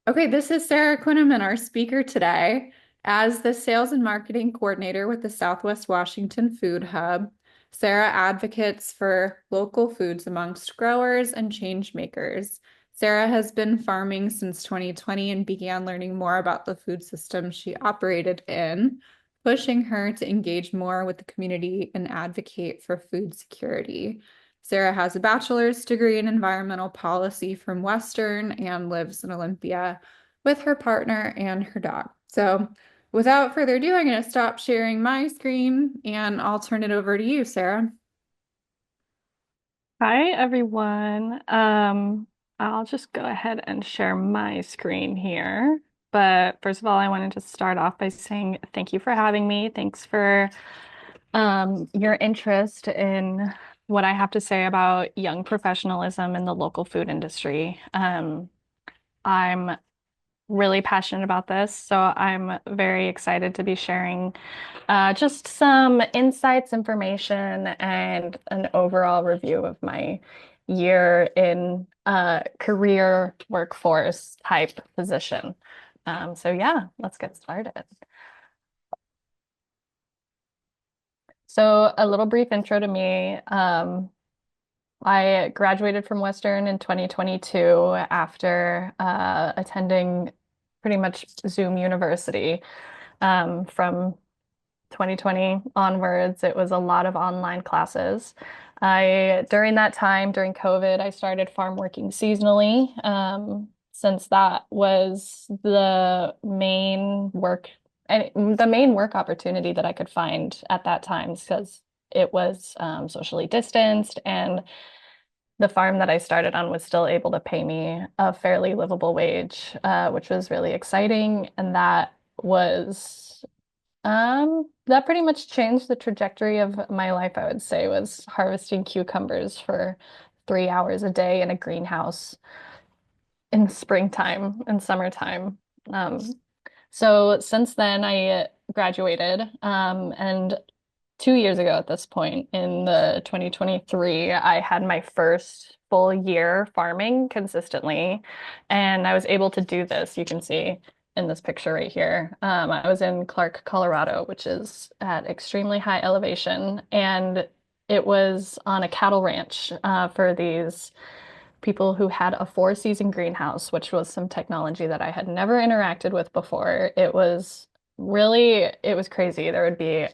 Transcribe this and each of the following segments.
Okay, this is Sarah Quenemoen, our speaker today. As the sales and marketing coordinator with the Southwest Washington Food Hub, Sarah advocates for local foods amongst growers and change makers. Sarah has been farming since 2020 and began learning more about the food system she operated in, pushing her to engage more with the community and advocate for food security. Sarah has a bachelor's degree in environmental policy from Western and lives in Olympia with her partner and her dog. So, without further ado, I'm going to stop sharing my screen and I'll turn it over to you, Sarah. Hi, everyone. I'll just go ahead and share my screen here. But first of all, I wanted to start off by saying thank you for having me. Thanks for your interest in what I have to say about young professionalism in the local food industry. I'm really passionate about this, so I'm very excited to be sharing just some insights, information, and an overall review of my year in a career workforce type position. So yeah, let's get started. So a little brief intro to me. I graduated from Western in 2022 after attending pretty much Zoom University. From 2020 onwards, it was a lot of online classes. During that time, during COVID, I started farm working seasonally, since that was the main work opportunity that I could find at that time, because it was socially distanced, and the farm that I started on was still able to pay me a fairly livable wage, which was really exciting. And that pretty much changed the trajectory of my life, I would say, was harvesting cucumbers for 3 hours a day in a greenhouse in springtime and summertime. Um, so since then, I graduated, and 2 years ago at this point, in the 2023, I had my first full year farming consistently, and I was able to do this. You can see in this picture right here. I was in Clark, Colorado, which is at extremely high elevation, and it was on a cattle ranch for these people who had a four-season greenhouse, which was some technology that I had never interacted with before. It was crazy. There would be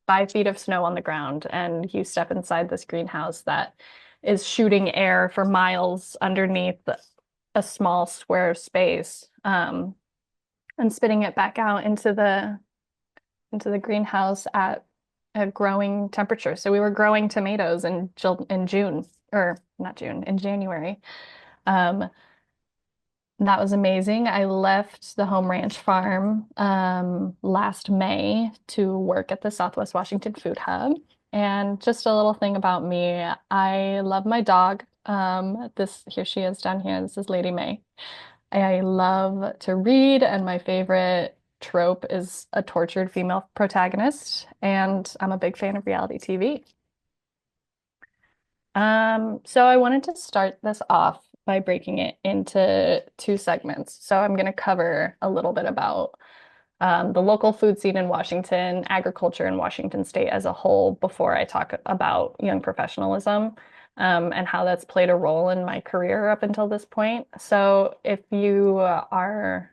5 feet of snow on the ground, and you step inside this greenhouse that is shooting air for miles underneath a small square space, and spitting it back out into the greenhouse at a growing temperature. So we were growing tomatoes in June, or not June, in January. Um, that was amazing. I left the home ranch farm last May to work at the Southwest Washington Food Hub. And just a little thing about me, I love my dog. Here she is down here. This is Lady May. I love to read, and my favorite trope is a tortured female protagonist. And I'm a big fan of reality TV. So I wanted to start this off by breaking it into two segments. So I'm going to cover a little bit about the local food scene in Washington, agriculture in Washington State as a whole, before I talk about young professionalism, and how that's played a role in my career up until this point. So if you are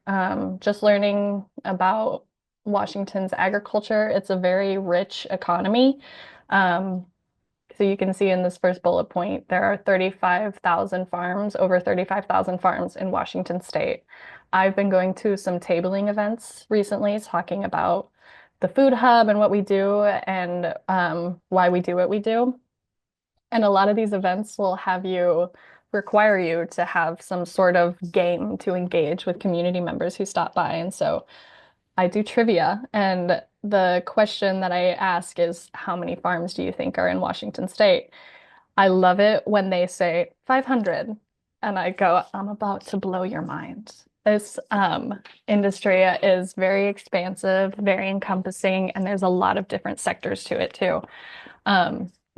just learning about Washington's agriculture, it's a very rich economy. Um, so you can see in this first bullet point, there are 35,000 farms, over 35,000 farms in Washington State. I've been going to some tabling events recently talking about the food hub and what we do, and why we do what we do. And a lot of these events will require you to have some sort of game to engage with community members who stop by. And so I do trivia, and the question that I ask is, how many farms do you think are in Washington State? I love it when they say 500, and I go, I'm about to blow your mind. This industry is very expansive, very encompassing, and there's a lot of different sectors to it too.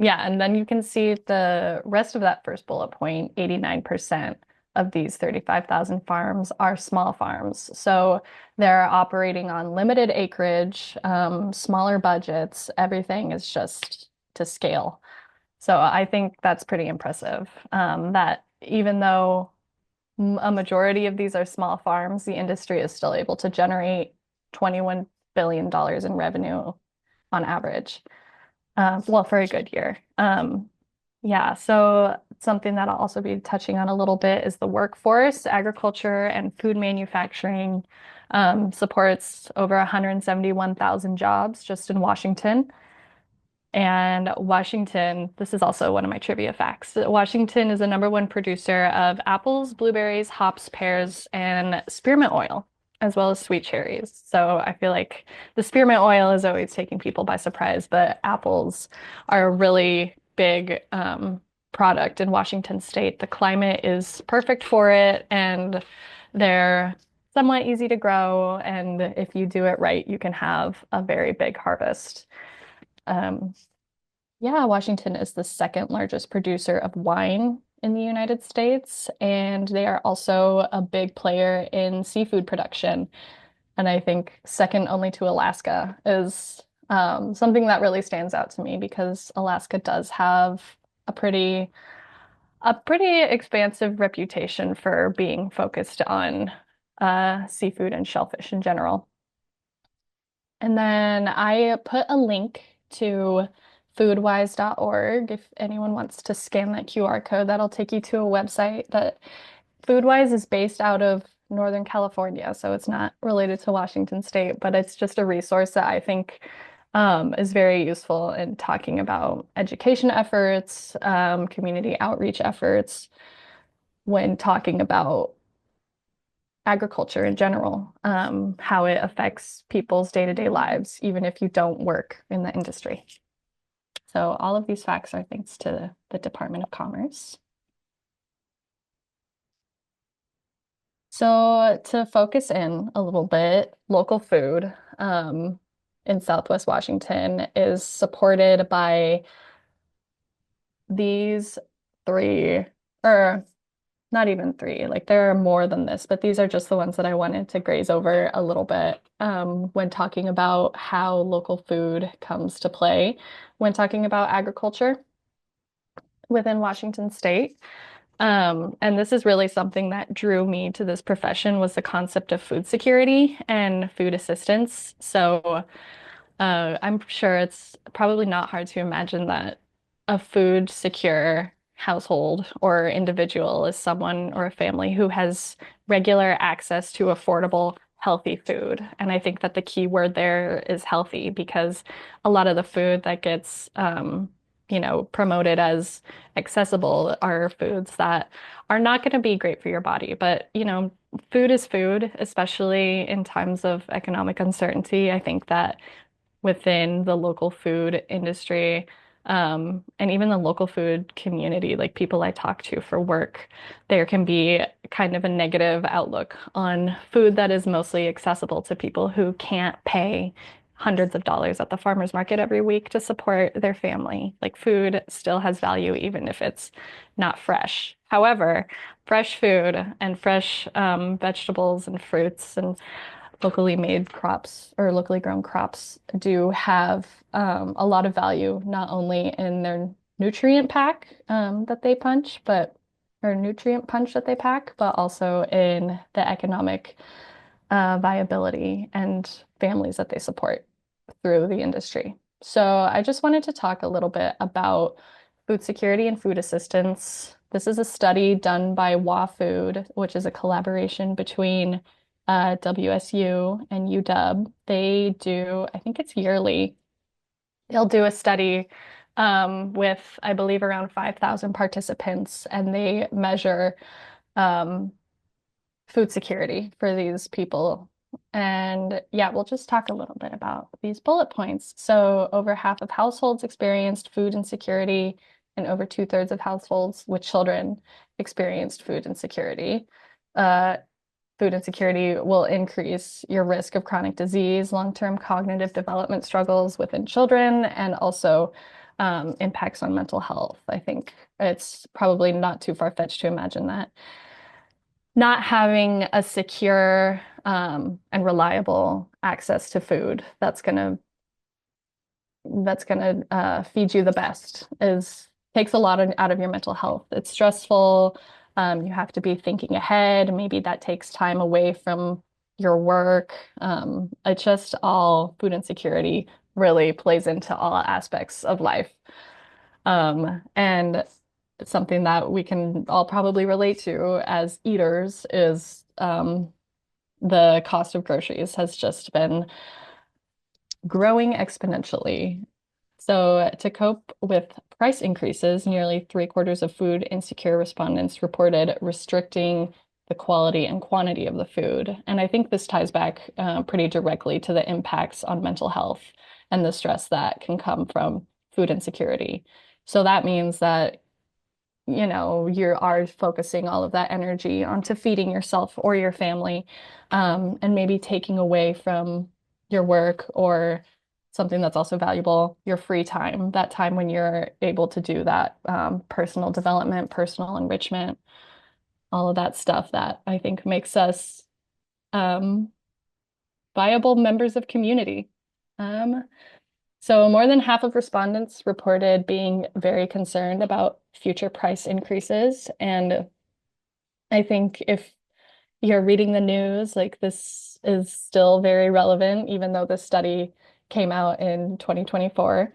Yeah, and then you can see the rest of that first bullet point, 89%. of these 35,000 farms are small farms. So they're operating on limited acreage, smaller budgets. Everything is just to scale. So I think that's pretty impressive. That even though a majority of these are small farms, the industry is still able to generate $21 billion in revenue on average. Well, for a good year. Yeah, so something that I'll also be touching on a little bit is the workforce. Agriculture and food manufacturing supports over 171,000 jobs just in Washington. And Washington, this is also one of my trivia facts. Washington is the #1 producer of apples, blueberries, hops, pears, and spearmint oil, as well as sweet cherries. So I feel like the spearmint oil is always taking people by surprise, but apples are a really big product in Washington state. The climate is perfect for it, and they're somewhat easy to grow. And if you do it right, you can have a very big harvest. Um, yeah, Washington is the second largest producer of wine in the United States, and they are also a big player in seafood production. And I think second only to Alaska is something that really stands out to me because Alaska does have a pretty expansive reputation for being focused on seafood and shellfish in general. And then I put a link to foodwise.org if anyone wants to scan that QR code. That'll take you to a website that Foodwise is based out of Northern California, so it's not related to Washington State, but it's just a resource that I think is very useful in talking about education efforts, community outreach efforts, when talking about agriculture in general, how it affects people's day-to-day lives, even if you don't work in the industry. So all of these facts are thanks to the Department of Commerce. So to focus in a little bit, local food in Southwest Washington is supported by these three, or not even three, like there are more than this, but these are just the ones that I wanted to graze over a little bit when talking about how local food comes to play when talking about agriculture within Washington State. And this is really something that drew me to this profession was the concept of food security and food assistance. So I'm sure it's probably not hard to imagine that a food secure household or individual is someone or a family who has regular access to affordable, healthy food. And I think that the key word there is healthy because a lot of the food that gets, promoted as accessible are foods that are not going to be great for your body. But, food is food, especially in times of economic uncertainty. I think that within the local food industry, and even the local food community, like people I talk to for work, there can be kind of a negative outlook on food that is mostly accessible to people who can't pay hundreds of dollars at the farmer's market every week to support their family. Like food still has value even if it's not fresh. However, fresh food and fresh vegetables and fruits and locally made crops or locally grown crops do have a lot of value, not only in their nutrient pack that they punch, but or nutrient punch that they pack, but also in the economic viability and families that they support through the industry. So I just wanted to talk a little bit about food security and food assistance. This is a study done by WA Food, which is a collaboration between WSU and UW. They do, I think it's yearly, they'll do a study with, I believe, around 5,000 participants, and they measure um, food security for these people. And yeah, we'll just talk a little bit about these bullet points. So, over half of households experienced food insecurity, and over 2/3 of households with children experienced food insecurity. Uh, Food insecurity will increase your risk of chronic disease, long-term cognitive development struggles within children, and also impacts on mental health. I think it's probably not too far-fetched to imagine that not having a secure and reliable access to food that's gonna feed you the best is takes a lot out of your mental health. It's stressful. You have to be thinking ahead. Maybe that takes time away from your work. It's just all food insecurity really plays into all aspects of life. And it's something that we can all probably relate to as eaters is the cost of groceries has just been growing exponentially. So, to cope with price increases, nearly three-quarters of food insecure respondents reported restricting the quality and quantity of the food. And I think this ties back pretty directly to the impacts on mental health and the stress that can come from food insecurity. So that means that you are focusing all of that energy onto feeding yourself or your family, and maybe taking away from your work or something that's also valuable, your free time, that time when you're able to do that personal development, personal enrichment, all of that stuff that I think makes us um, viable members of community. Um, so more than half of respondents reported being very concerned about future price increases. And I think if you're reading the news, like this is still very relevant, even though this study came out in 2024.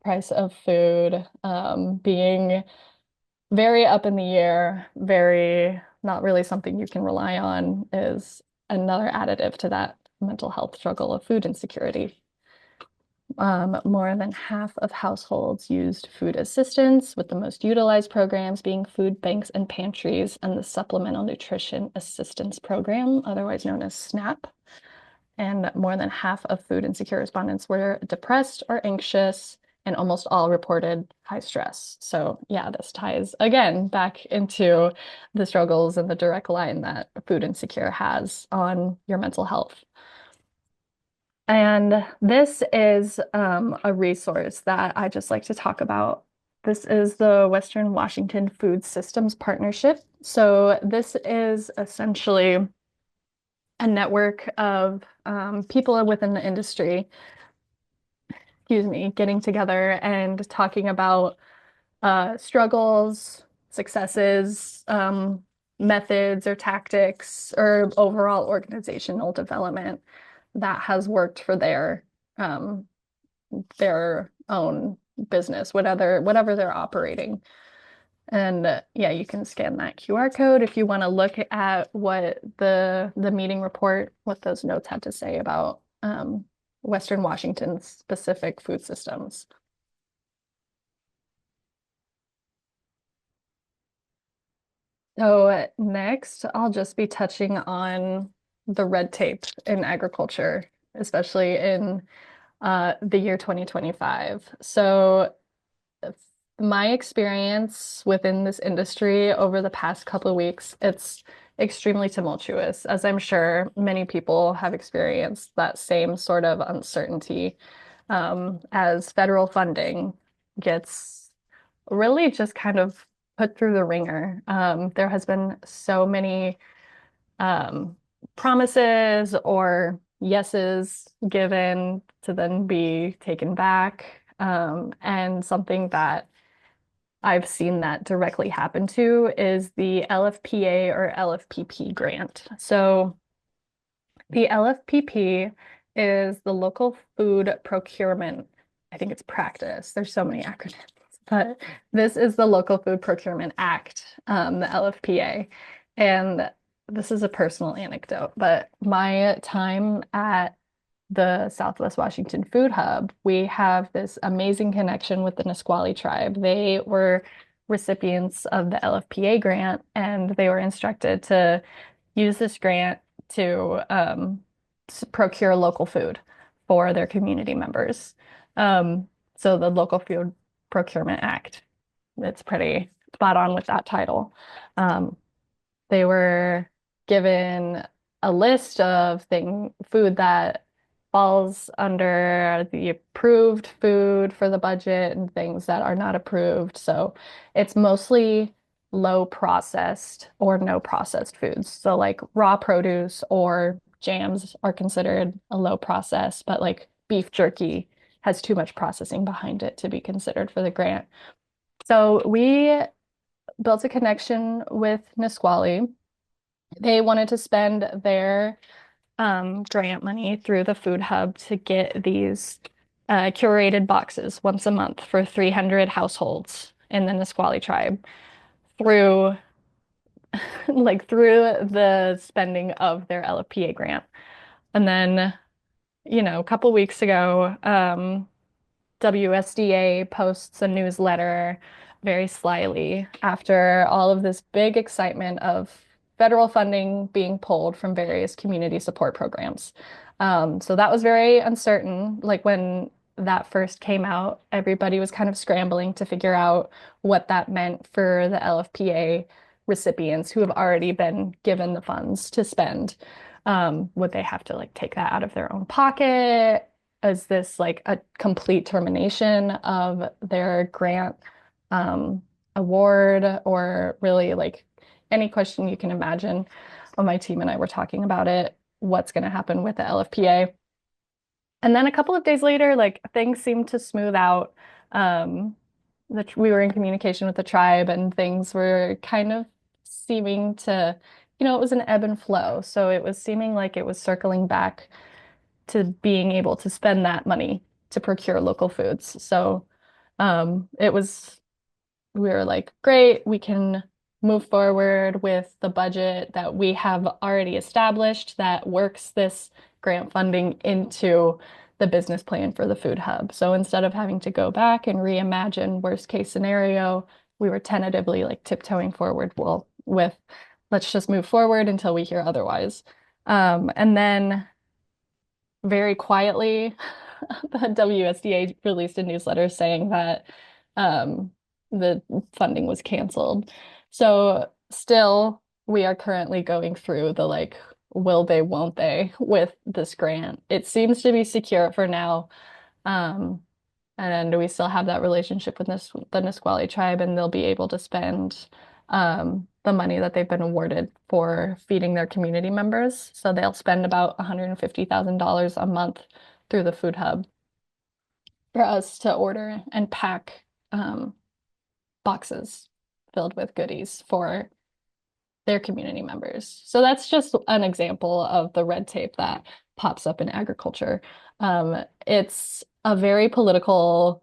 Price of food being very up in the air, very not really something you can rely on is another additive to that mental health struggle of food insecurity. More than half of households used food assistance, with the most utilized programs being food banks and pantries and the Supplemental Nutrition Assistance Program, otherwise known as SNAP. And more than half of food insecure respondents were depressed or anxious, and almost all reported high stress. So, yeah, this ties again back into the struggles and the direct line that food insecure has on your mental health. And this is a resource that I just like to talk about. This is the Western Washington Food Systems Partnership. So this is essentially a network of people within the industry, excuse me, getting together and talking about struggles, successes, methods or tactics, or overall organizational development that has worked for um, their own business, whatever they're operating. And yeah, you can scan that QR code if you want to look at what the meeting report, what those notes had to say about Western Washington's specific food systems. So next, I'll just be touching on the red tape in agriculture, especially in the year 2025. So my experience within this industry over the past couple of weeks, it's extremely tumultuous, as I'm sure many people have experienced that same sort of uncertainty as federal funding gets really just kind of put through the ringer. There has been so many um, promises or yeses given to then be taken back. And something that I've seen that directly happen to is the LFPA or LFPP grant. So the LFPP is the Local Food Procurement. I think it's practice. There's so many acronyms, but this is the Local Food Procurement Act, the LFPA. And this is a personal anecdote, but my time at the Southwest Washington Food Hub, we have this amazing connection with the Nisqually tribe. They were recipients of the LFPA grant, and they were instructed to use this grant to procure local food for their community members. So the Local Food Procurement Act, it's pretty spot on with that title. Um, they were given a list of food that falls under the approved food for the budget and things that are not approved. So it's mostly low processed or no processed foods. So like raw produce or jams are considered a low process, but like beef jerky has too much processing behind it to be considered for the grant. So we built a connection with Nisqually. They wanted to spend their grant money through the food hub to get these curated boxes once a month for 300 households in the Nisqually tribe through through the spending of their LFPA grant. And then, a couple weeks ago, WSDA posts a newsletter very slyly after all of this big excitement of federal funding being pulled from various community support programs. So that was very uncertain. Like when that first came out, everybody was kind of scrambling to figure out what that meant for the LFPA recipients who have already been given the funds to spend. Would they have to like take that out of their own pocket? Is this like a complete termination of their grant um, award, or really like any question you can imagine? When my team and I were talking about it, what's going to happen with the LFPA? And then a couple of days later, like things seemed to smooth out. Um, we were in communication with the tribe, and things were kind of seeming to, it was an ebb and flow. So it was seeming like it was circling back to being able to spend that money to procure local foods. So it was, we were like, great, we can move forward with the budget that we have already established that works this grant funding into the business plan for the food hub. So instead of having to go back and reimagine worst case scenario, we were tentatively like tiptoeing forward, well, with let's just move forward until we hear otherwise. And then very quietly, the WSDA released a newsletter saying that the funding was canceled. So still, we are currently going through the like, will they, won't they with this grant. It seems to be secure for now. Um, and we still have that relationship with the Nisqually tribe, and they'll be able to spend the money that they've been awarded for feeding their community members. So they'll spend about $150,000 a month through the food hub for us to order and pack boxes filled with goodies for their community members. So that's just an example of the red tape that pops up in agriculture. It's a very political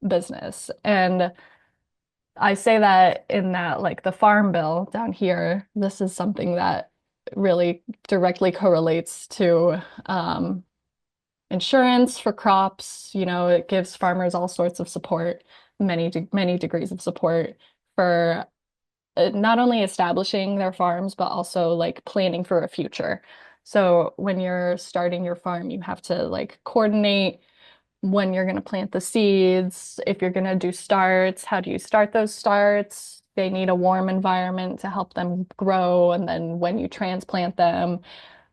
business. And I say that in that, like the farm bill down here, this is something that really directly correlates to insurance for crops. It gives farmers all sorts of support, many degrees of support for not only establishing their farms, but also like planning for a future. So when you're starting your farm, you have to like coordinate when you're going to plant the seeds, if you're going to do starts, how do you start those starts? They need a warm environment to help them grow. And then when you transplant them,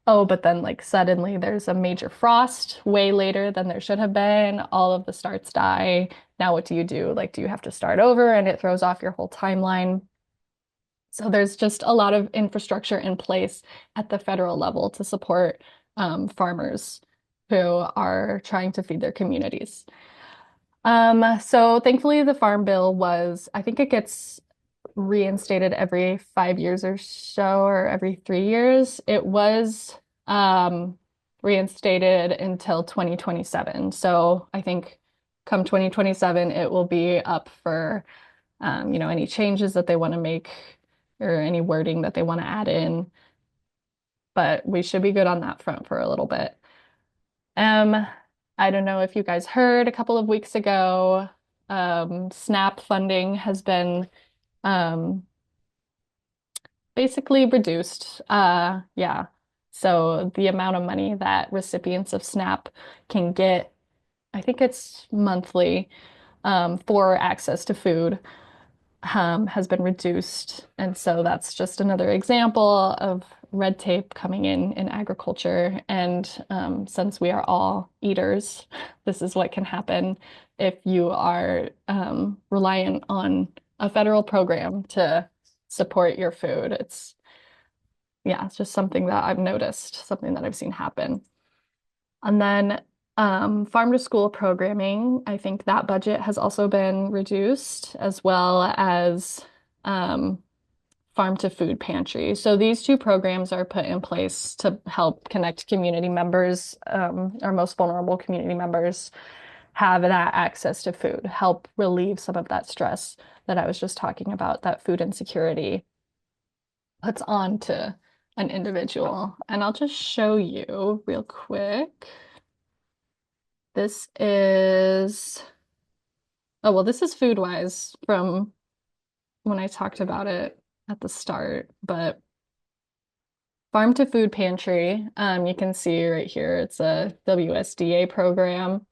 oh, but then like suddenly there's a major frost way later than there should have been. All of the starts die. Now what do you do? Like, do you have to start over and it throws off your whole timeline? So there's just a lot of infrastructure in place at the federal level to support farmers who are trying to feed their communities. So thankfully the farm bill was, I think it gets reinstated every 5 years or so, or every 3 years. It was reinstated until 2027. So I think come 2027, it will be up for any changes that they want to make or any wording that they want to add in. But we should be good on that front for a little bit. Um, I don't know if you guys heard a couple of weeks ago, SNAP funding has been um, basically reduced. Yeah. So the amount of money that recipients of SNAP can get, I think it's monthly, for access to food, has been reduced. And so that's just another example of red tape coming in agriculture. And since we are all eaters, this is what can happen if you are reliant on a federal program to support your food. Yeah, it's just something that I've noticed, something that I've seen happen. And then farm to school programming, I think that budget has also been reduced, as well as um, farm to food pantry. So these two programs are put in place to help connect community members, our most vulnerable community members, have that access to food, help relieve some of that stress that I was just talking about, that food insecurity puts on to an individual. And I'll just show you real quick. This is, oh, well, this is food wise from when I talked about it at the start, but farm to food pantry, you can see right here, it's a WSDA program,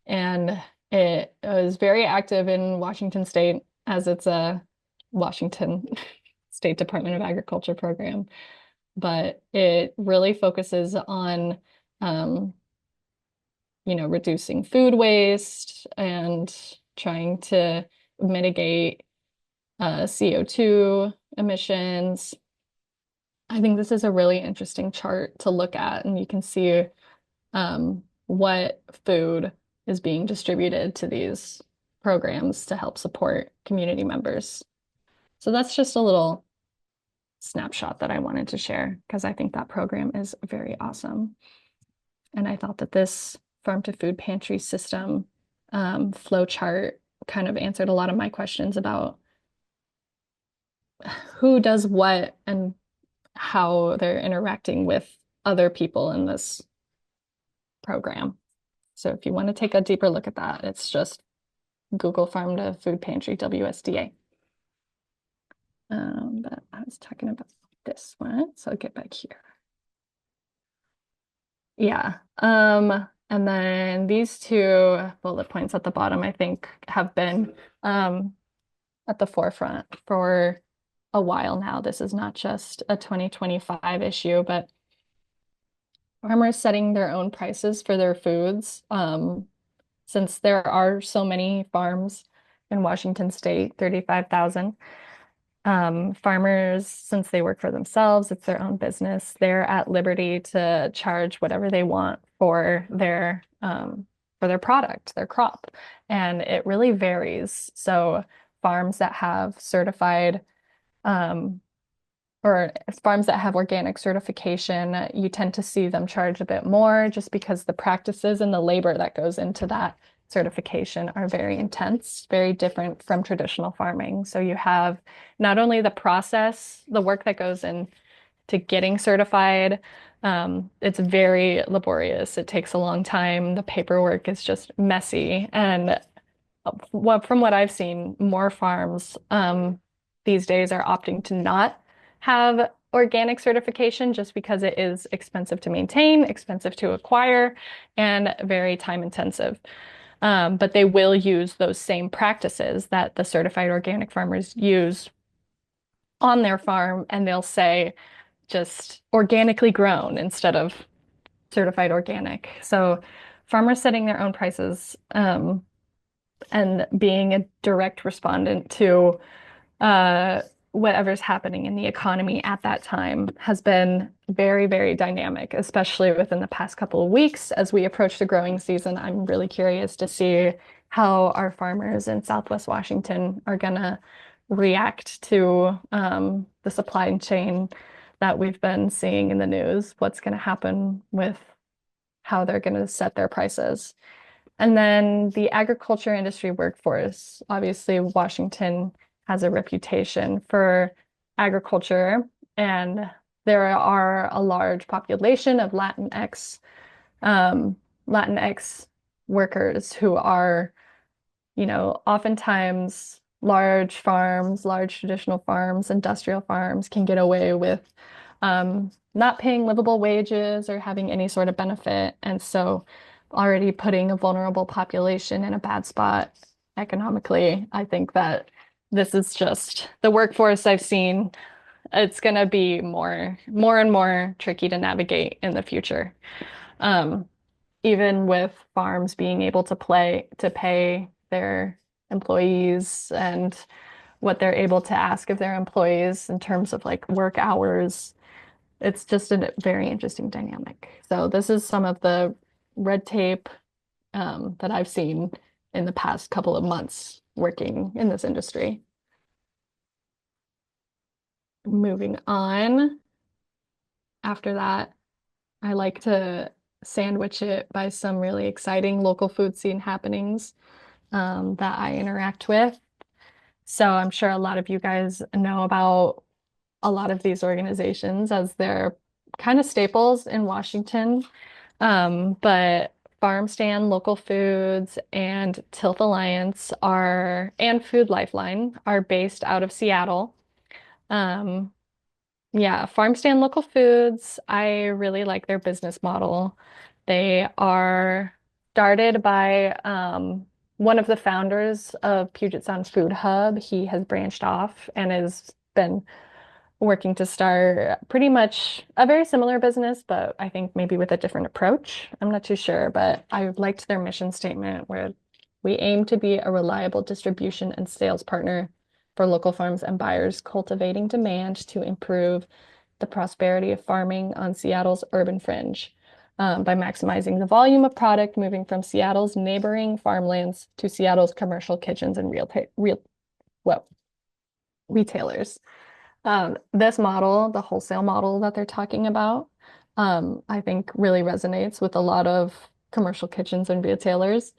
and it is very active in Washington State as it's a Washington State Department of Agriculture program, but it really focuses on um, reducing food waste and trying to mitigate CO2 emissions. I think this is a really interesting chart to look at, and you can see what food is being distributed to these programs to help support community members. So that's just a little snapshot that I wanted to share because I think that program is very awesome. And I thought that this farm to food pantry system flow chart kind of answered a lot of my questions about who does what and how they're interacting with other people in this program. So if you want to take a deeper look at that, it's just Google Farm to Food Pantry WSDA. But I was talking about this one, so I'll get back here. Yeah. And then these two bullet points at the bottom, I think, have been at the forefront for a while now. This is not just a 2025 issue, but farmers setting their own prices for their foods. Since there are so many farms in Washington State, 35,000, farmers, since they work for themselves, it's their own business, they're at liberty to charge whatever they want for their product, their crop. And it really varies. So farms that have certified um, or farms that have organic certification, you tend to see them charge a bit more just because the practices and the labor that goes into that certification are very intense, very different from traditional farming. So you have not only the process, the work that goes into getting certified, it's very laborious. It takes a long time. The paperwork is just messy. And from what I've seen, more farms these days are opting to not have organic certification just because it is expensive to maintain, expensive to acquire, and very time intensive. But they will use those same practices that the certified organic farmers use on their farm, and they'll say just organically grown instead of certified organic. So farmers setting their own prices and being a direct respondent to uh, whatever's happening in the economy at that time has been very, very dynamic, especially within the past couple of weeks. As we approach the growing season, I'm really curious to see how our farmers in Southwest Washington are going to react to the supply chain that we've been seeing in the news. What's going to happen with how they're going to set their prices. And then the agriculture industry workforce. Obviously, Washington has a reputation for agriculture, and there are a large population of Latinx workers who are, oftentimes large farms, large traditional farms, industrial farms can get away with not paying livable wages or having any sort of benefit. And so already putting a vulnerable population in a bad spot economically, I think that this is just the workforce I've seen. It's going to be more and more tricky to navigate in the future. Um, Even with farms being able to pay their employees and what they're able to ask of their employees in terms of like work hours. It's just a very interesting dynamic. So this is some of the red tape that I've seen in the past couple of months working in this industry. Moving on, after that, I like to sandwich it by some really exciting local food scene happenings that I interact with. So I'm sure a lot of you guys know about a lot of these organizations as they're kind of staples in Washington. But Farm Stand, Local Foods, and Tilth Alliance and Food Lifeline are based out of Seattle. Um, yeah, Farm Stand Local Foods, I really like their business model. They are started by one of the founders of Puget Sound Food Hub. He has branched off and has been working to start pretty much a very similar business, but I think maybe with a different approach. I'm not too sure, but I liked their mission statement where we aim to be a reliable distribution and sales partner for local farms and buyers, cultivating demand to improve the prosperity of farming on Seattle's urban fringe. By maximizing the volume of product moving from Seattle's neighboring farmlands to Seattle's commercial kitchens and well, retailers. This model, the wholesale model that they're talking about, I think really resonates with a lot of commercial kitchens and retailers.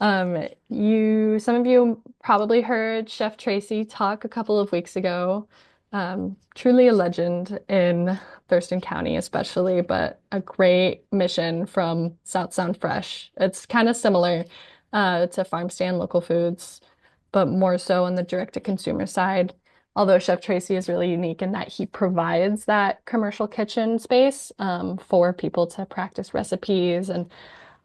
Some of you probably heard Chef Tracy talk a couple of weeks ago. Truly a legend in Thurston County, especially, but a great mission from South Sound Fresh. It's kind of similar to Farm Stand Local Foods, but more so on the direct-to-consumer side. Although Chef Tracy is really unique in that he provides that commercial kitchen space for people to practice recipes. And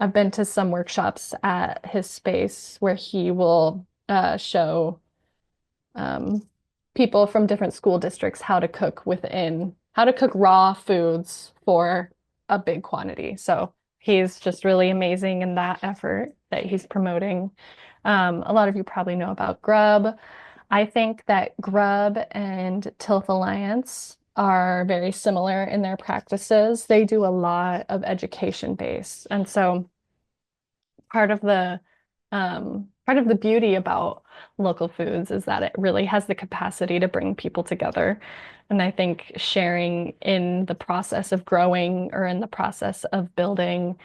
I've been to some workshops at his space where he will show um, people from different school districts how to cook raw foods for a big quantity. So he's just really amazing in that effort that he's promoting. A lot of you probably know about Grub. I think that Grub and Tilth Alliance are very similar in their practices. They do a lot of education base. And so part of the beauty about local foods is that it really has the capacity to bring people together. And I think sharing in the process of growing or in the process of building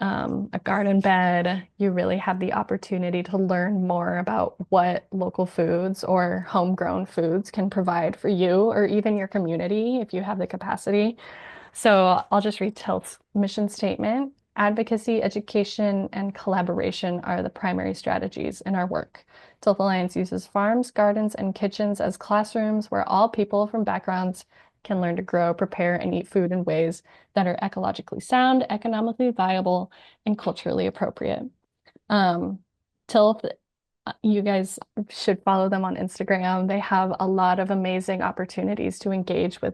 a garden bed, you really have the opportunity to learn more about what local foods or homegrown foods can provide for you or even your community if you have the capacity. So I'll just read Tilt's mission statement. Advocacy, education, and collaboration are the primary strategies in our work. Tilt Alliance uses farms, gardens, and kitchens as classrooms where all people from backgrounds can learn to grow, prepare, and eat food in ways that are ecologically sound, economically viable, and culturally appropriate. Um, Tilth, you guys should follow them on Instagram. They have a lot of amazing opportunities to engage with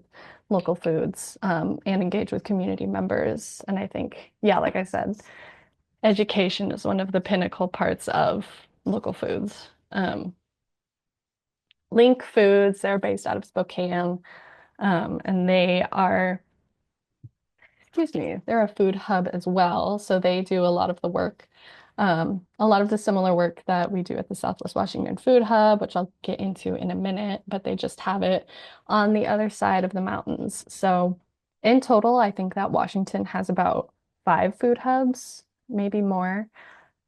local foods and engage with community members. And I think, yeah, like I said, education is one of the pinnacle parts of local foods. Link Foods, they're based out of Spokane, and excuse me, they're a food hub as well. So they do a lot of the work, a lot of the similar work that we do at the Southwest Washington Food Hub, which I'll get into in a minute, but they just have it on the other side of the mountains. So in total, I think that Washington has about 5 food hubs, maybe more.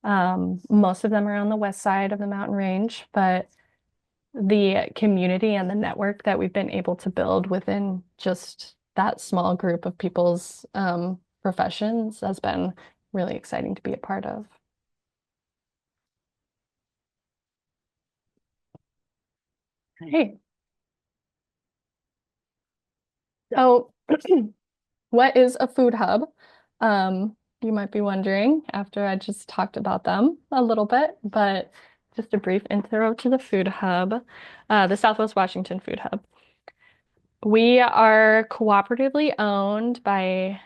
Most of them are on the west side of the mountain range, but the community and the network that we've been able to build within just that small group of people's professions has been really exciting to be a part of. Hey, so what is a food hub? You might be wondering after I just talked about them a little bit, but just a brief intro to the food hub, the Southwest Washington Food Hub. We are cooperatively owned by,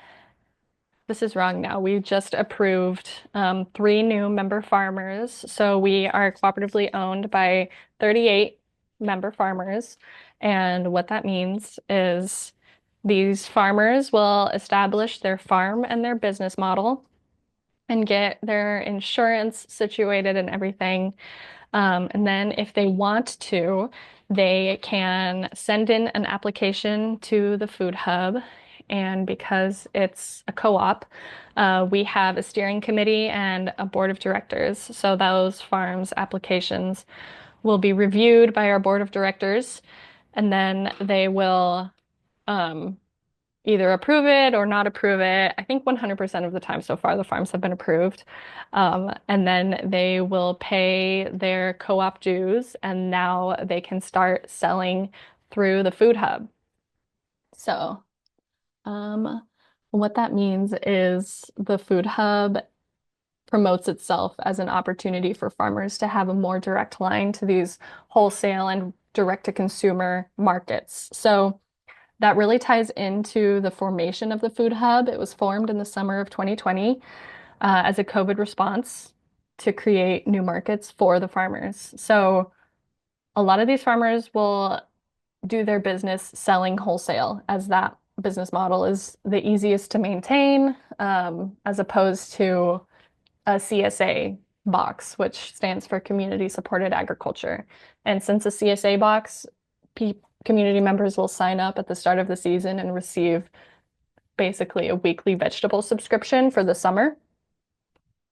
this is wrong now. We just approved 3 new member farmers. So we are cooperatively owned by 38 member farmers. And what that means is these farmers will establish their farm and their business model and get their insurance situated and everything. And then if they want to, they can send in an application to the food hub. And because it's a co-op, we have a steering committee and a board of directors. So those farms' applications will be reviewed by our board of directors, and then they will um, either approve it or not approve it. I think 100% of the time so far, the farms have been approved. And then they will pay their co-op dues, and now they can start selling through the food hub. So, um, what that means is the food hub promotes itself as an opportunity for farmers to have a more direct line to these wholesale and direct to consumer markets. So, that really ties into the formation of the Food Hub. It was formed in the summer of 2020 as a COVID response to create new markets for the farmers. So a lot of these farmers will do their business selling wholesale, as that business model is the easiest to maintain, as opposed to a CSA box, which stands for Community Supported Agriculture. And since a CSA box, community members will sign up at the start of the season and receive basically a weekly vegetable subscription for the summer.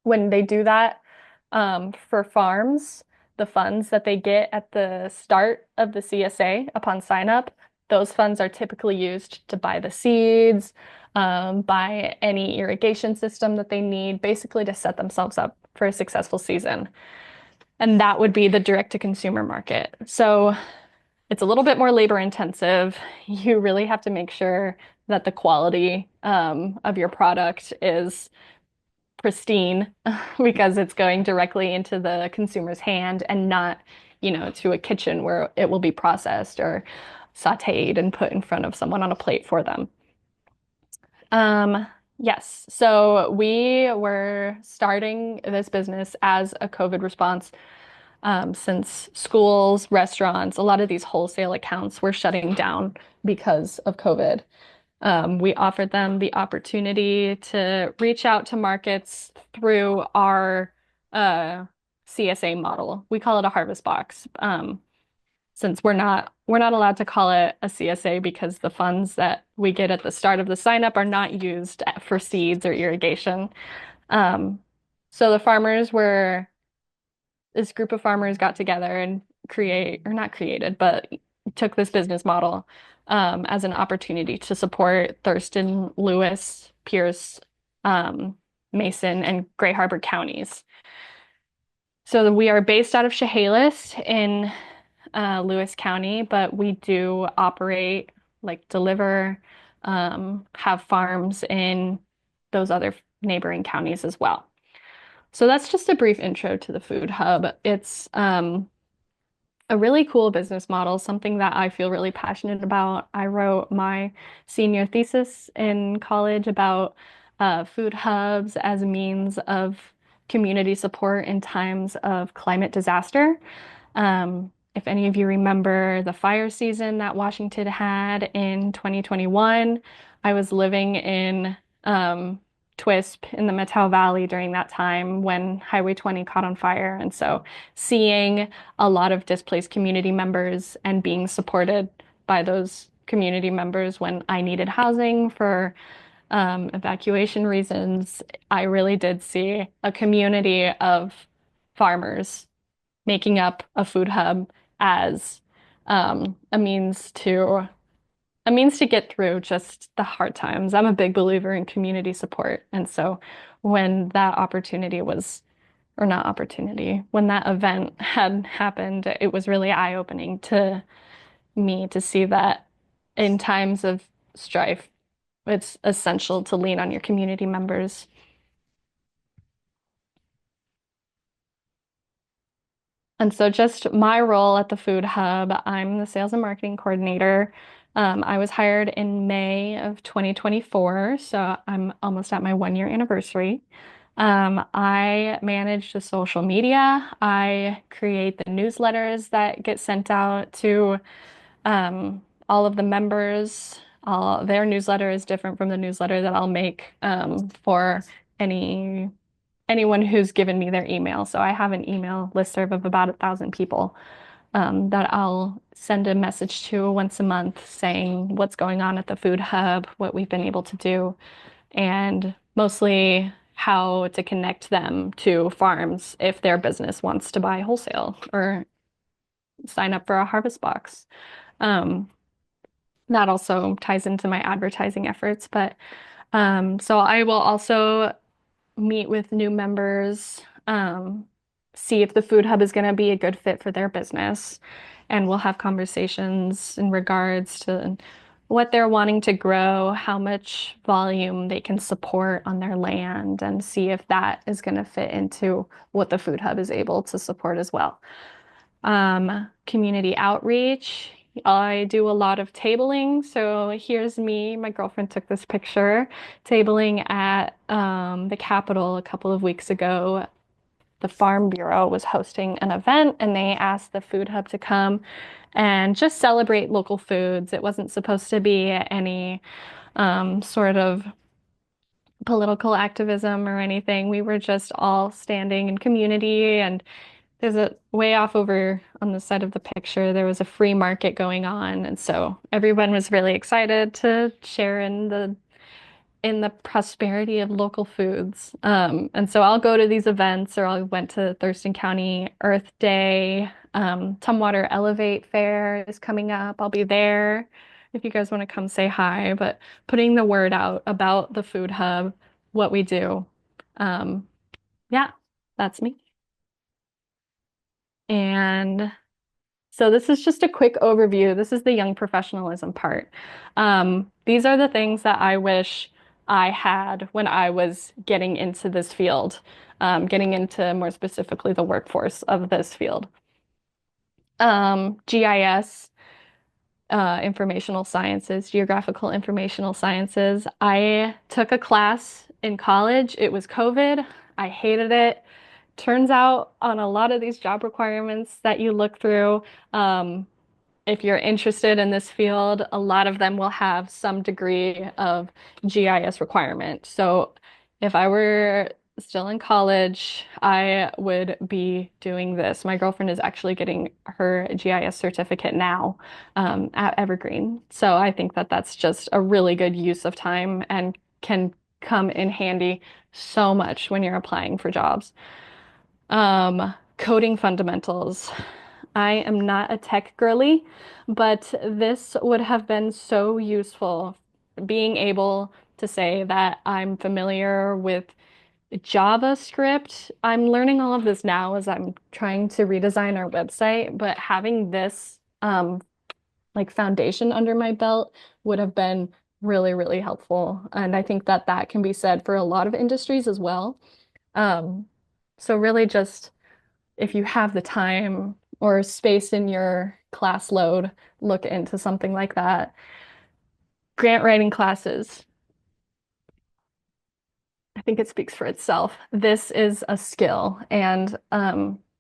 When they do that, for farms, the funds that they get at the start of the CSA upon sign up, those funds are typically used to buy the seeds, buy any irrigation system that they need, basically to set themselves up for a successful season. And that would be the direct to consumer market. So it's a little bit more labor intensive. You really have to make sure that the quality of your product is pristine because it's going directly into the consumer's hand and not, to a kitchen where it will be processed or sauteed and put in front of someone on a plate for them. Yes, so we were starting this business as a COVID response since schools, restaurants, a lot of these wholesale accounts were shutting down because of COVID. We offered them the opportunity to reach out to markets through our CSA model. We call it a harvest box. Since we're not allowed to call it a CSA because the funds that we get at the start of the sign up are not used for seeds or irrigation. Um, so the farmers were this group of farmers got together and or not created, but took this business model as an opportunity to support Thurston, Lewis, Pierce, um, Mason, and Gray Harbor counties. So we are based out of Chehalis in Lewis County, but we do operate, like deliver, have farms in those other neighboring counties as well. So that's just a brief intro to the Food Hub. It's a really cool business model, something that I feel really passionate about. I wrote my senior thesis in college about food hubs as a means of community support in times of climate disaster. If any of you remember the fire season that Washington had in 2021, I was living in Twisp in the Methow Valley during that time when Highway 20 caught on fire. And so seeing a lot of displaced community members and being supported by those community members when I needed housing for evacuation reasons, I really did see a community of farmers making up a food hub as a means to get through just the hard times. I'm a big believer in community support. And so when that opportunity was, or not opportunity, when that event had happened, it was really eye-opening to me to see that in times of strife, it's essential to lean on your community members. And so, just my role at the Food Hub, I'm the sales and marketing coordinator. I was hired in May of 2024, so I'm almost at my 1 year anniversary. I manage the social media. I create the newsletters that get sent out to all of the members. All their newsletter is different from the newsletter that I'll make for any anyone who's given me their email. So I have an email listserv of about 1,000 people that I'll send a message to once a month saying what's going on at the food hub, what we've been able to do, and mostly how to connect them to farms if their business wants to buy wholesale or sign up for a harvest box. Um, that also ties into my advertising efforts. But so I will also meet with new members, see if the food hub is going to be a good fit for their business. And we'll have conversations in regards to what they're wanting to grow, how much volume they can support on their land, and see if that is going to fit into what the food hub is able to support as well. Community outreach. I do a lot of tabling. So here's me. My girlfriend took this picture tabling at the Capitol a couple of weeks ago. The Farm Bureau was hosting an event and they asked the Food Hub to come and just celebrate local foods. It wasn't supposed to be any sort of political activism or anything. We were just all standing in community, and there's a way off over on the side of the picture. There was a free market going on, and so everyone was really excited to share in the prosperity of local foods. And so I'll go to these events, or I went to Thurston County Earth Day. Tumwater Elevate Fair is coming up. I'll be there if you guys want to come say hi. But putting the word out about the food hub, what we do. Um, yeah, that's me. And so this is just a quick overview. This is the young professionalism part. These are the things that I wish I had when I was getting into this field, getting into more specifically the workforce of this field. GIS, informational sciences, geographical informational sciences. I took a class in college. It was COVID. I hated it. Turns out on a lot of these job requirements that you look through, if you're interested in this field, a lot of them will have some degree of GIS requirement. So if I were still in college, I would be doing this. My girlfriend is actually getting her GIS certificate now at Evergreen. So I think that that's just a really good use of time and can come in handy so much when you're applying for jobs. Coding fundamentals. I am not a tech girly, but this would have been so useful being able to say that I'm familiar with JavaScript. I'm learning all of this now as I'm trying to redesign our website, but having this like foundation under my belt would have been really, really helpful. And I think that that can be said for a lot of industries as well. Um, so really just if you have the time or space in your class load, look into something like that. Grant writing classes. I think it speaks for itself. This is a skill, and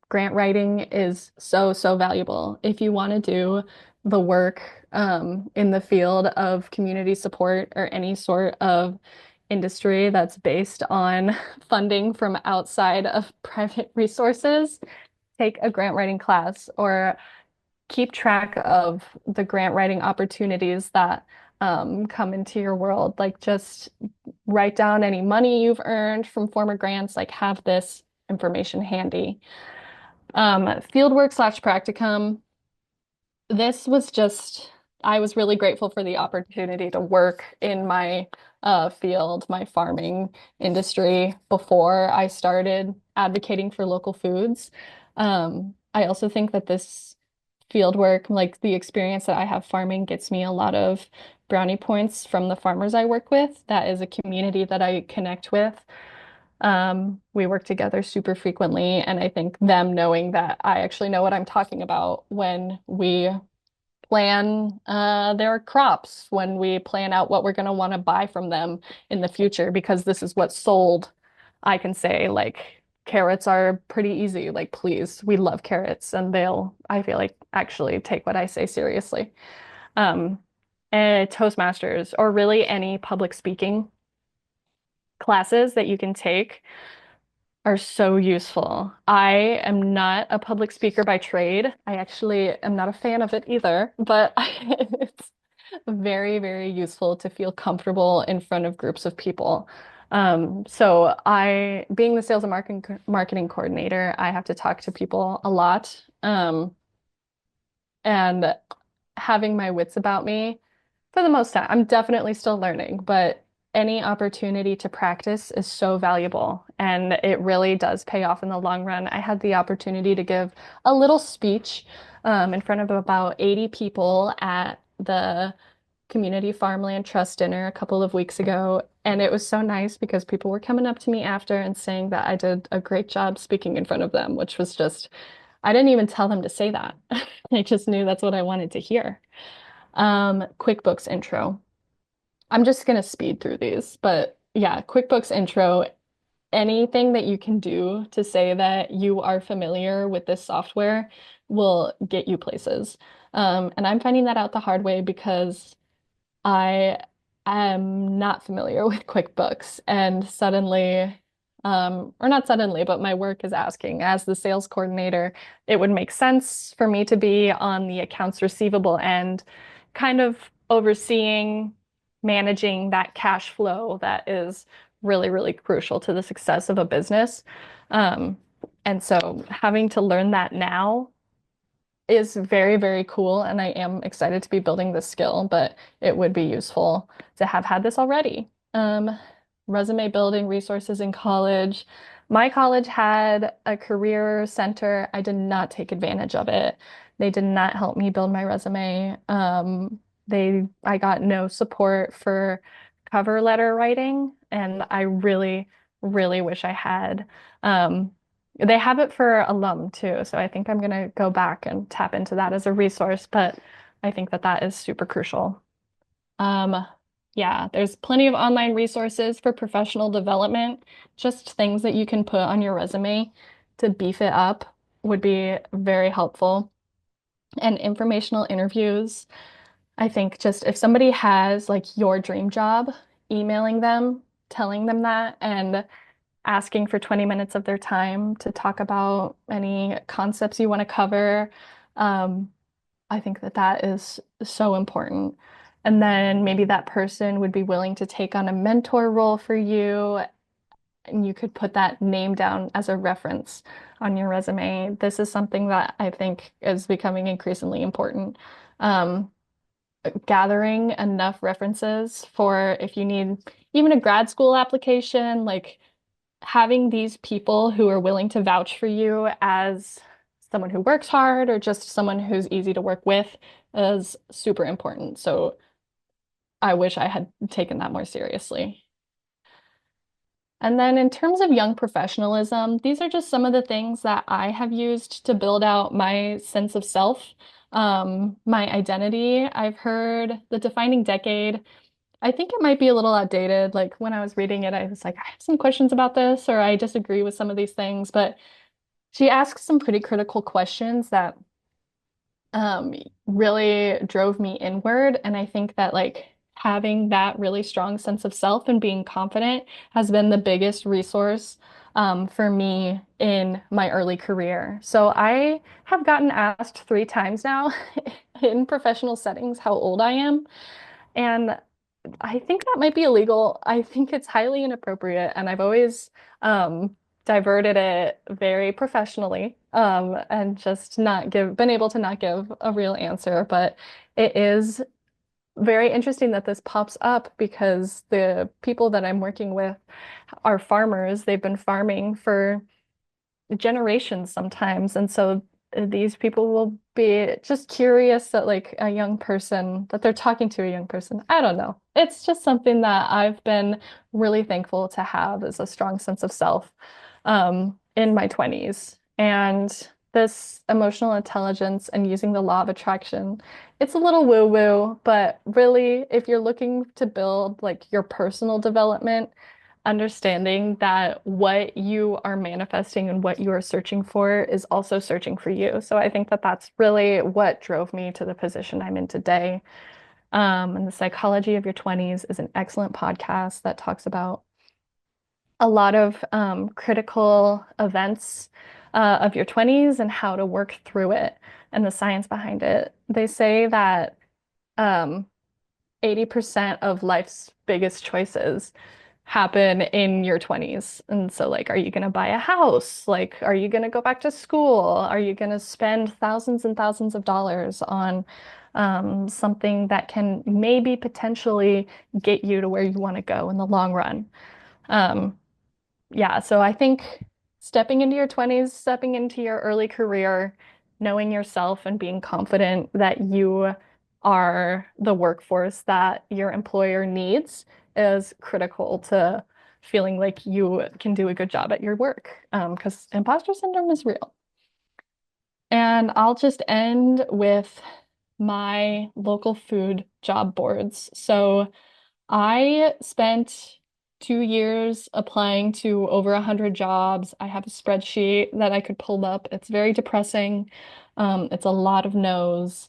grant writing is so, so valuable. If you want to do the work in the field of community support or any sort of industry that's based on funding from outside of private resources, take a grant writing class or keep track of the grant writing opportunities that come into your world. Like just write down any money you've earned from former grants, like have this information handy. Fieldwork slash practicum. This was just, I was really grateful for the opportunity to work in my field, my farming industry before I started advocating for local foods. I also think that this field work, like the experience that I have farming, gets me a lot of brownie points from the farmers I work with. That is a community that I connect with. We work together super frequently, and I think them knowing that I actually know what I'm talking about when we plan their crops, when we plan out what we're going to want to buy from them in the future, because this is what's sold I can say like carrots are pretty easy. Like, please, we love carrots, and they'll, I feel like, actually take what I say seriously. Um, and Toastmasters or really any public speaking classes that you can take are so useful. I am not a public speaker by trade. I actually am not a fan of it either, but it's very, very useful to feel comfortable in front of groups of people. So being the sales and marketing coordinator, I have to talk to people a lot. And having my wits about me for the most time. I'm definitely still learning, but any opportunity to practice is so valuable and it really does pay off in the long run. I had the opportunity to give a little speech in front of about 80 people at the Community Farmland Trust dinner a couple of weeks ago. And it was so nice because people were coming up to me after and saying that I did a great job speaking in front of them, which was just, I didn't even tell them to say that. I just knew that's what I wanted to hear. QuickBooks intro. I'm just gonna speed through these, but yeah, QuickBooks intro, anything that you can do to say that you are familiar with this software will get you places. And I'm finding that out the hard way because I am not familiar with QuickBooks, and suddenly, or not suddenly, but my work is asking, as the sales coordinator, it would make sense for me to be on the accounts receivable end, kind of overseeing, managing that cash flow that is really, really crucial to the success of a business. Um, and so having to learn that now is very, very cool, and I am excited to be building this skill, but it would be useful to have had this already. Resume building resources in college. My college had a career center. I did not take advantage of it. They did not help me build my resume. I got no support for cover letter writing, and I really, really wish I had. Um, they have it for alum too, so I think I'm gonna go back and tap into that as a resource, but I think that that is super crucial. Um, yeah, there's plenty of online resources for professional development, just things that you can put on your resume to beef it up would be very helpful. And informational interviews, I think just if somebody has like your dream job, emailing them, telling them that, and asking for 20 minutes of their time to talk about any concepts you want to cover. Um, I think that that is so important. And then maybe that person would be willing to take on a mentor role for you, and you could put that name down as a reference on your resume. This is something that I think is becoming increasingly important. Um, Gathering enough references for if you need even a grad school application, like having these people who are willing to vouch for you as someone who works hard or just someone who's easy to work with is super important. So I wish I had taken that more seriously. And then in terms of young professionalism, these are just some of the things that I have used to build out my sense of self, my identity. I've heard the defining decade. I think it might be a little outdated. Like when I was reading it, I was like, I have some questions about this, or I disagree with some of these things. But she asks some pretty critical questions that really drove me inward. And I think that like having that really strong sense of self and being confident has been the biggest resource for me in my early career. So I have gotten asked 3 times now in professional settings how old I am. And I think that might be illegal. I think it's highly inappropriate, and I've always diverted it very professionally, and just not been able to not give a real answer. But it is very interesting that this pops up because the people that I'm working with are farmers. They've been farming for generations sometimes. And so these people will be just curious that like a young person, that they're talking to a young person. I don't know. It's just something that I've been really thankful to have as a strong sense of self in my 20s. And this emotional intelligence and using the law of attraction, it's a little woo-woo, but really, if you're looking to build like your personal development, understanding that what you are manifesting and what you are searching for is also searching for you. So I think that that's really what drove me to the position I'm in today. And the Psychology of Your 20s is an excellent podcast that talks about a lot of critical events of your 20s and how to work through it and the science behind it. They say that um, 80% of life's biggest choices happen in your 20s. And so, like, are you going to buy a house? Like, are you going to go back to school? Are you going to spend thousands and thousands of dollars on something that can maybe potentially get you to where you want to go in the long run? Um, yeah, so I think stepping into your 20s, stepping into your early career, knowing yourself and being confident that you are the workforce that your employer needs is critical to feeling like you can do a good job at your work. Because imposter syndrome is real. And I'll just end with my local food job boards. So I spent 2 years applying to over 100 jobs. I have a spreadsheet that I could pull up. It's very depressing. It's a lot of no's.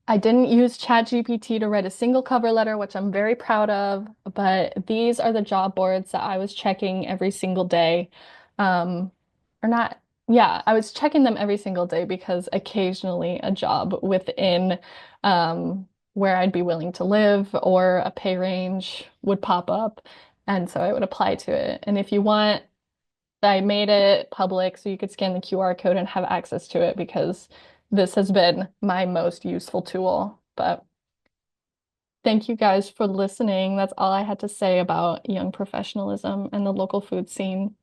I didn't use ChatGPT to write a single cover letter, which I'm very proud of, but these are the job boards that I was checking every single day. Um, or not, yeah, I was checking them every single day because occasionally a job within where I'd be willing to live or a pay range would pop up. And so I would apply to it. And if you want, I made it public so you could scan the QR code and have access to it because this has been my most useful tool. But thank you guys for listening. That's all I had to say about young professionalism and the local food scene.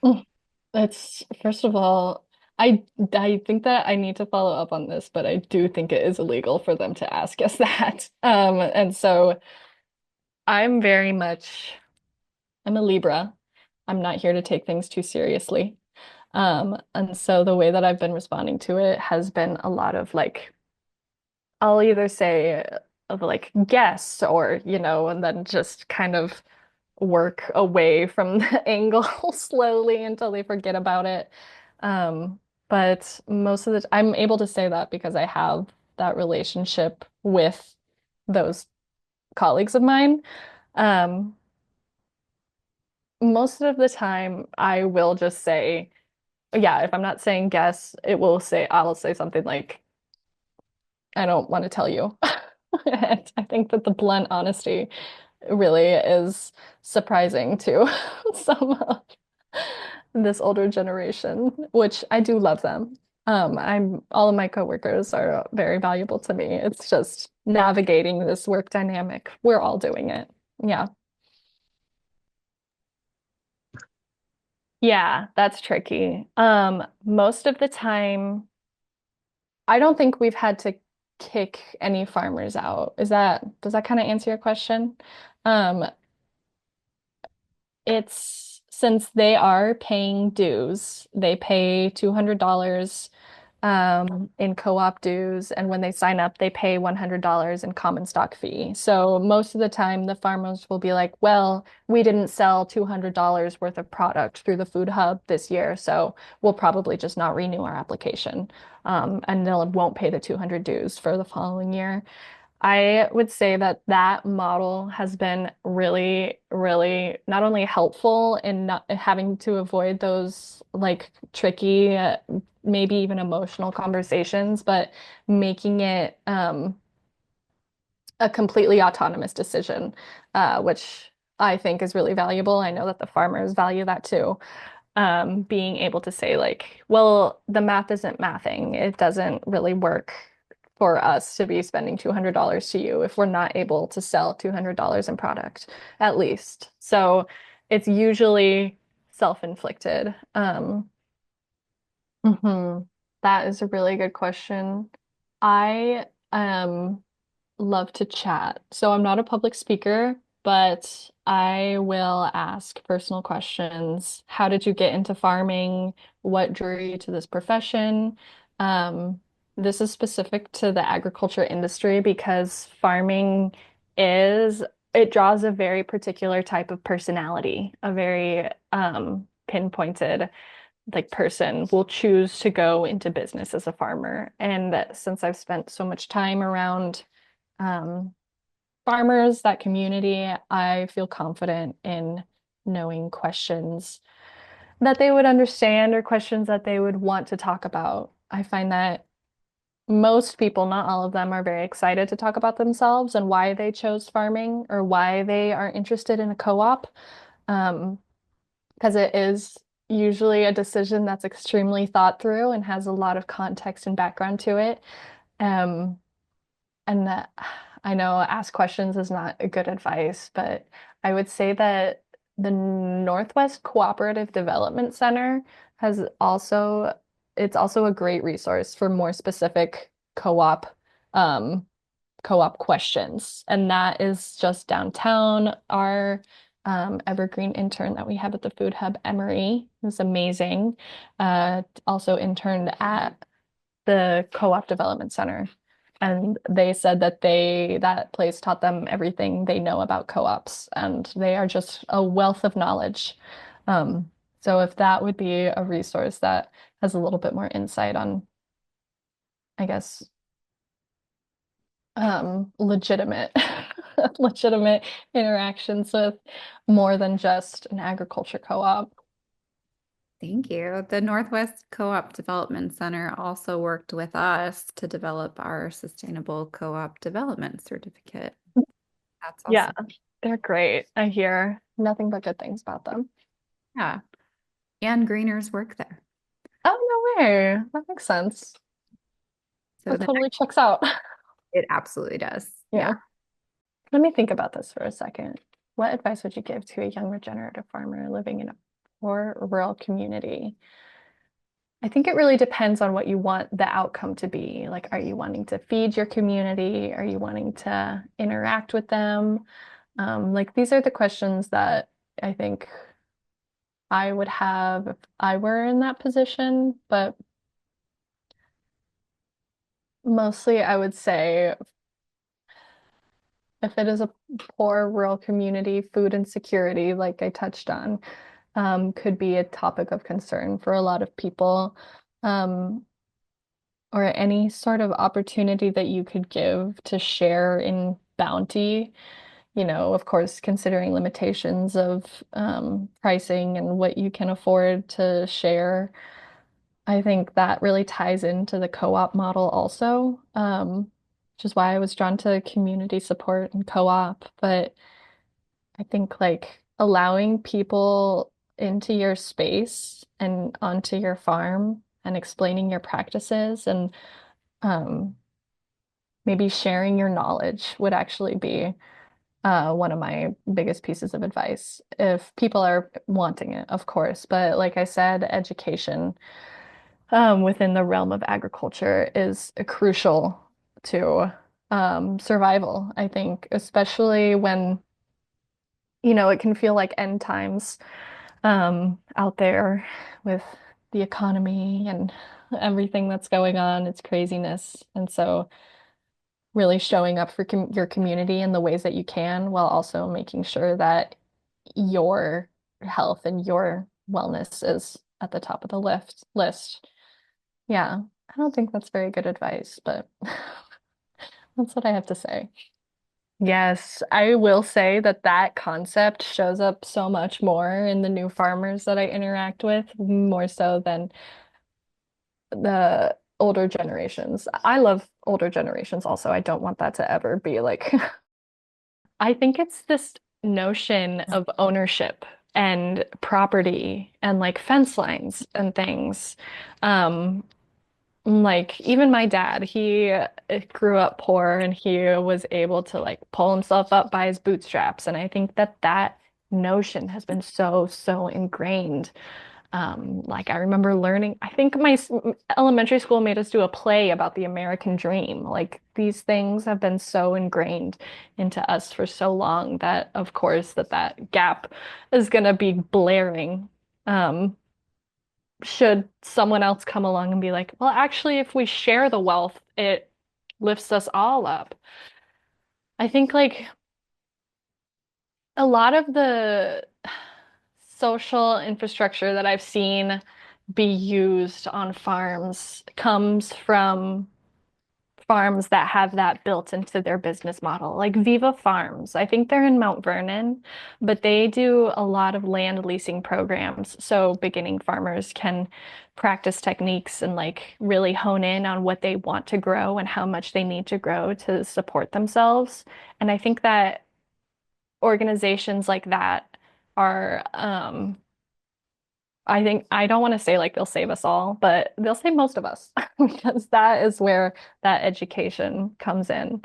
Mm. It's first of all, I think that I need to follow up on this, but I do think it is illegal for them to ask us that. And so I'm very much I'm a Libra. I'm not here to take things too seriously. And so the way that I've been responding to it has been a lot of like, I'll either say of like guess or, and then just kind of work away from the angle slowly until they forget about it. Um, but most of the I'm able to say that because I have that relationship with those colleagues of mine. Um, most of the time I will just say, yeah, if I'm not saying guess, I'll say something like, I don't want to tell you. And I think that the blunt honesty really is surprising to some of this older generation, which I do love them. All of my coworkers are very valuable to me. It's just navigating this work dynamic. We're all doing it. Yeah. Yeah, that's tricky. Most of the time, I don't think we've had to kick any farmers out. Does that kind of answer your question? Um, it's since they are paying dues, they pay $200 in co-op dues, and when they sign up, they pay $100 in common stock fee. So most of the time, the farmers will be like, "Well, we didn't sell $200 worth of product through the food hub this year, so we'll probably just not renew our application, and they won't pay the 200 dues for the following year." I would say that that model has been really, really not only helpful in not having to avoid those like tricky, maybe even emotional conversations, but making it a completely autonomous decision, which I think is really valuable. I know that the farmers value that too. Being able to say like, well, the math isn't mathing. It doesn't really work for us to be spending $200 to you if we're not able to sell $200 in product, at least. So it's usually self-inflicted. Mhm. That is a really good question. I love to chat. So I'm not a public speaker, but I will ask personal questions. How did you get into farming? What drew you to this profession? This is specific to the agriculture industry because farming is it draws a very particular type of personality, a very pinpointed like person will choose to go into business as a farmer. And that since I've spent so much time around um, farmers, that community, I feel confident in knowing questions that they would understand or questions that they would want to talk about. I find that most people, not all of them, are very excited to talk about themselves and why they chose farming or why they are interested in a co-op. Um, because it is usually a decision that's extremely thought through and has a lot of context and background to it. Um, and that I know ask questions is not a good advice, but I would say that the Northwest Cooperative Development Center has also, it's also a great resource for more specific um, co-op questions. And that is just downtown. Our Evergreen intern that we have at the Food Hub, Emery, is amazing. Also interned at the Co-op Development Center. And they said that that place taught them everything they know about co-ops, and they are just a wealth of knowledge. Um, so if that would be a resource that has a little bit more insight on, I guess, legitimate legitimate interactions with more than just an agriculture co-op. Thank you. The Northwest Co-op Development Center also worked with us to develop our Sustainable Co-op Development Certificate. That's Yeah, also, they're great. I hear nothing but good things about them. yeah. And Greeners work there. Oh, no way. That makes sense. So That then totally checks out. it absolutely does. Yeah. Yeah. Let me think about this for a second. What advice would you give to a young regenerative farmer living in a poor rural community? I think it really depends on what you want the outcome to be. Like, are you wanting to feed your community? Are you wanting to interact with them? Like, these are the questions that I think I would have if I were in that position. But mostly, I would say if it is a poor rural community, food insecurity, like I touched on, could be a topic of concern for a lot of people. Um, or any sort of opportunity that you could give to share in bounty, of course, considering limitations of pricing and what you can afford to share. I think that really ties into the co-op model also, which is why I was drawn to community support and co-op. But I think like allowing people into your space and onto your farm and explaining your practices and um, maybe sharing your knowledge would actually be one of my biggest pieces of advice if people are wanting it, of course. But like I said, education within the realm of agriculture is crucial to survival, I think, especially when, it can feel like end times out there with the economy and everything that's going on. It's craziness. And so really showing up for your community in the ways that you can while also making sure that your health and your wellness is at the top of the list. Yeah, I don't think that's very good advice, but that's what I have to say. Yes, I will say that that concept shows up so much more in the new farmers that I interact with, more so than the older generations. I love older generations also. I don't want that to ever be like, I think it's this notion of ownership and property and like fence lines and things. Um, like even my dad, he grew up poor and he was able to like pull himself up by his bootstraps. And I think that that notion has been so, so ingrained. Like I remember learning, I think my elementary school made us do a play about the American dream. Like these things have been so ingrained into us for so long that of course that gap is going to be blaring. Um, should someone else come along and be like, well, actually, if we share the wealth, it lifts us all up. I think like A lot of the social infrastructure that I've seen be used on farms comes from farms that have that built into their business model, like Viva Farms. I think they're in Mount Vernon, but they do a lot of land leasing programs. So beginning farmers can practice techniques and like really hone in on what they want to grow and how much they need to grow to support themselves. And I think that organizations like that are, I think I don't want to say like they'll save us all, but they'll save most of us because that is where that education comes in.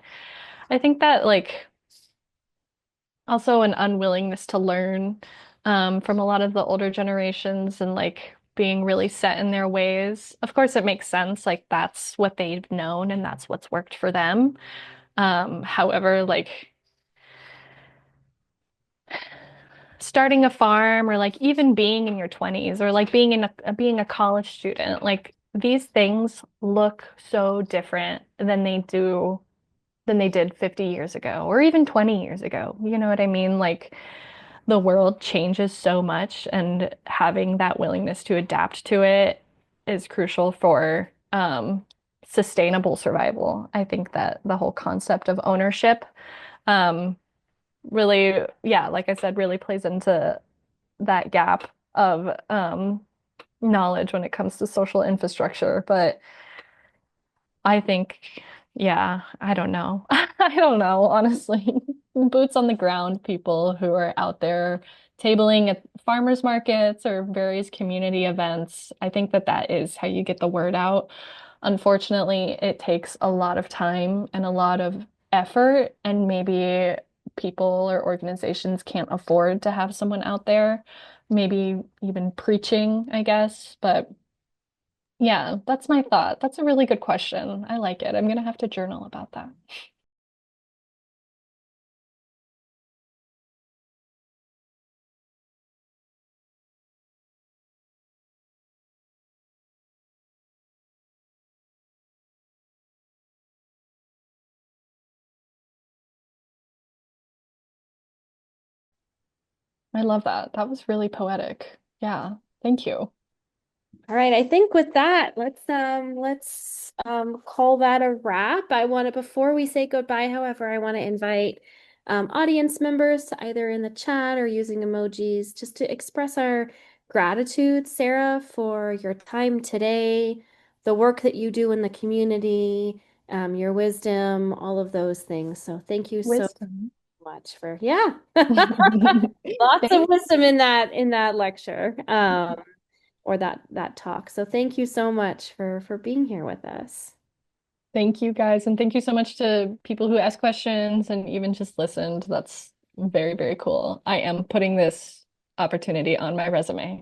I think that like also an unwillingness to learn from a lot of the older generations and like being really set in their ways. Of course, it makes sense. Like that's what they've known and that's what's worked for them. However, like starting a farm or like even being in your 20s or like being a college student, like these things look so different than they did 50 years ago or even 20 years ago. You know what I mean? Like the world changes so much and having that willingness to adapt to it is crucial for sustainable survival. I think that the whole concept of ownership um, really, yeah, like I said, really plays into that gap of knowledge when it comes to social infrastructure. But I think, yeah, I don't know. I don't know, honestly. Boots on the ground people who are out there tabling at farmers markets or various community events. I think that that is how you get the word out. Unfortunately, it takes a lot of time and a lot of effort, and maybe people or organizations can't afford to have someone out there, maybe even preaching, I guess. But yeah, that's my thought. That's a really good question. I like it. I'm gonna have to journal about that. I love that. That was really poetic. Yeah, thank you. All right, I think with that, let's call that a wrap. I want to before we say goodbye, however, I want to invite audience members to either in the chat or using emojis just to express our gratitude, Sarah, for your time today, the work that you do in the community, your wisdom, all of those things. So thank you so Wisdom. much for yeah. Lots of Thank, wisdom in that lecture. Or that talk. So thank you so much for being here with us. thank you guys, and thank you so much to people who asked questions and even just listened. That's very, very cool. I am putting this opportunity on my resume.